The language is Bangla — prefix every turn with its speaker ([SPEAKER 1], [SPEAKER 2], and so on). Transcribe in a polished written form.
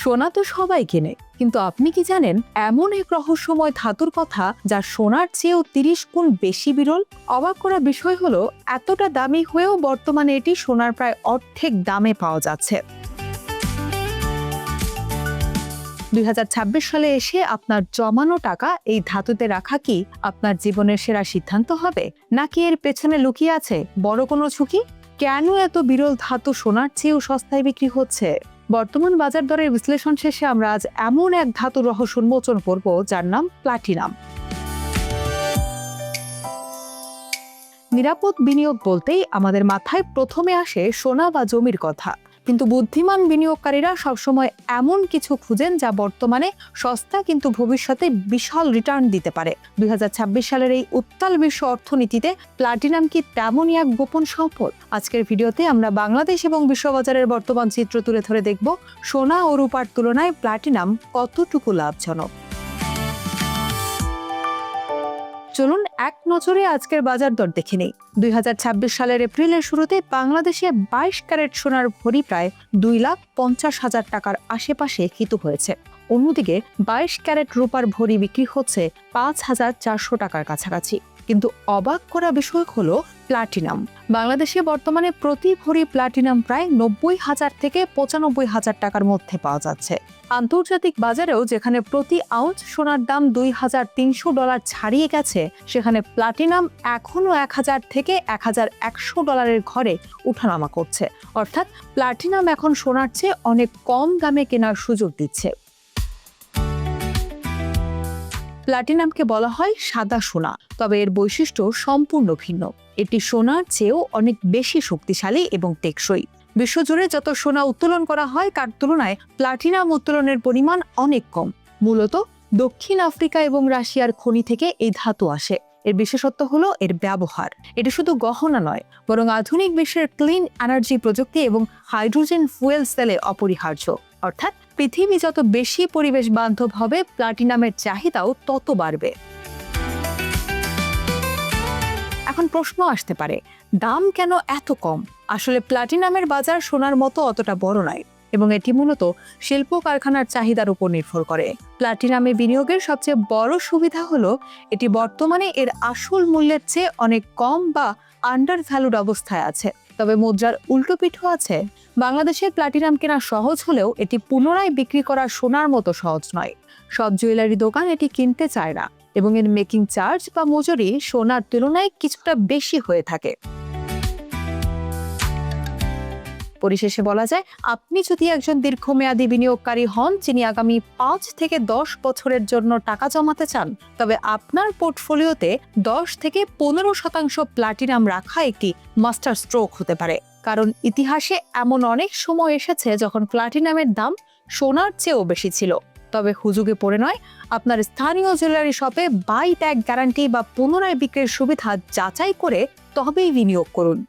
[SPEAKER 1] সোনা তো সবাই কেনে, কিন্তু আপনি কি জানেন এমন এক রহস্যময় ধাতুর কথা যা সোনার চেয়েও 30 গুণ বেশি বিরল? অবাক করা বিষয় হলো, এতটা দামি হয়েও বর্তমানে এটি সোনার প্রায় অর্ধেক দামে পাওয়া যাচ্ছে। 2026 সালে এসে আপনার জমানো টাকা এই ধাতুতে রাখা কি আপনার জীবনের সেরা সিদ্ধান্ত হবে, নাকি এর পেছনে লুকিয়ে আছে বড় কোনো ঝুঁকি? কেন এত বিরল ধাতু সোনার চেয়েও সস্তায় বিক্রি হচ্ছে? বর্তমান বাজার দরের বিশ্লেষণ শেষে আমরা আজ এমন এক ধাতুর রহস্য উন্মোচন করব যার নাম প্লাটিনাম। নিরাপদ বিনিয়োগ বলতেই আমাদের মাথায় প্রথমে আসে সোনা বা জমির কথা, কিন্তু বুদ্ধিমান বিনিয়োগকারীরা সবসময় এমন কিছু খুঁজেন যা বর্তমানে সস্তা কিন্তু ভবিষ্যতে বিশাল রিটার্ন দিতে পারে। 2026 সালের এই উত্তাল বিশ্ব অর্থনীতিতে প্লাটিনাম কি তেমনই এক গোপন সম্পদ? আজকের ভিডিওতে আমরা বাংলাদেশ এবং বিশ্ববাজারের বর্তমান চিত্র তুলে ধরে দেখব সোনা ও রূপার তুলনায় প্লাটিনাম কতটুকু লাভজনক। চলুন এক নজরে আজকের বাজার দর দেখে নেই। 2026 সালের এপ্রিলের শুরুতে বাংলাদেশে 22 ক্যারেট সোনার ভরি প্রায় 2,50,000 টাকার আশেপাশে হিতু হয়েছে। অন্যদিকে 22 ক্যারেট রূপার ভরি বিক্রি হচ্ছে 5,400 টাকার কাছাকাছি। কিন্তু অবাক করা বিষয় হলো প্লাটিনাম। বাংলাদেশে বর্তমানে প্রতি ভরি প্লাটিনাম প্রায় 90,000 থেকে 95,000 টাকার মধ্যে পাওয়া যাচ্ছে। আন্তর্জাতিক বাজারেও যেখানে প্রতি আউন্স সোনার দাম $2,300 ছাড়িয়ে গেছে, সেখানে প্লাটিনাম এখনো 1,000 থেকে 1,100 ডলারের ঘরে উঠানামা করছে। অর্থাৎ প্লাটিনাম এখন সোনার চেয়ে অনেক কম দামে কেনার সুযোগ দিচ্ছে। প্লাটিনামকে বলা হয় সাদা সোনা, তবে এর বৈশিষ্ট্য সম্পূর্ণ ভিন্ন। এটি সোনার চেয়েও অনেক বেশি শক্তিশালী এবং টেকসই। বিশ্বজুড়ে যত সোনা উত্তোলন করা হয় তার তুলনায় প্লাটিনাম উত্তোলনের পরিমাণ অনেক কম। মূলত দক্ষিণ আফ্রিকা এবং রাশিয়ার খনি থেকে এই ধাতু আসে। এর বিশেষত্ব হলো এর ব্যবহার। এটি শুধু গহনা নয়, বরং আধুনিক বিশ্বের ক্লিন এনার্জি প্রযুক্তি এবং হাইড্রোজেন ফুয়েল সেলে অপরিহার্য। অর্থাৎ পৃথিবী যত বেশি পরিবেশ বান্ধব হবে, প্লাটিনামের চাহিদাও তত বাড়বে। এখন প্রশ্ন আসতে পারে, দাম কেন এত কম? আসলে প্লাটিনামের বাজার সোনার মতো অতটা বড় নয়, এবং এটি মূলত শিল্প কারখানার চাহিদার উপর নির্ভর করে। প্লাটিনামে বিনিয়োগের সবচেয়ে বড় সুবিধা হলো এটি বর্তমানে এর আসল মূল্যের চেয়ে অনেক কম বা আন্ডার ভ্যালুড অবস্থায় আছে। তবে মুদ্রার উল্টো পিঠও আছে। বাংলাদেশের প্লাটিনাম কেনা সহজ হলেও এটি পুনরায় বিক্রি করা সোনার মতো সহজ নয়। সব জুয়েলারি দোকান এটি কিনতে চায় না, এবং এর মেকিং চার্জ বা মজুরি সোনার তুলনায় কিছুটা বেশি হয়ে থাকে। পরিশেষে বলা যায়, আপনি যদি একজন দীর্ঘমেয়াদী বিনিয়োগকারী হন যিনি আগামী 5 থেকে 10 বছরের জন্য টাকা জমাতে চান, তবে আপনার পোর্টফোলিওতে 10 থেকে 15% প্লাটিনাম রাখা একটি মাস্টার স্ট্রোক হতে পারে। কারণ ইতিহাসে এমন অনেক সময় এসেছে যখন প্লাটিনামের দাম সোনার চেয়েও বেশি ছিল। তবে হুজুগে পড়ে নয়, আপনার স্থানীয় জুয়েলারি শপে বাই ব্যাক গ্যারান্টি বা পুনরায় বিক্রির সুবিধা যাচাই করে তবেই বিনিয়োগ করুন।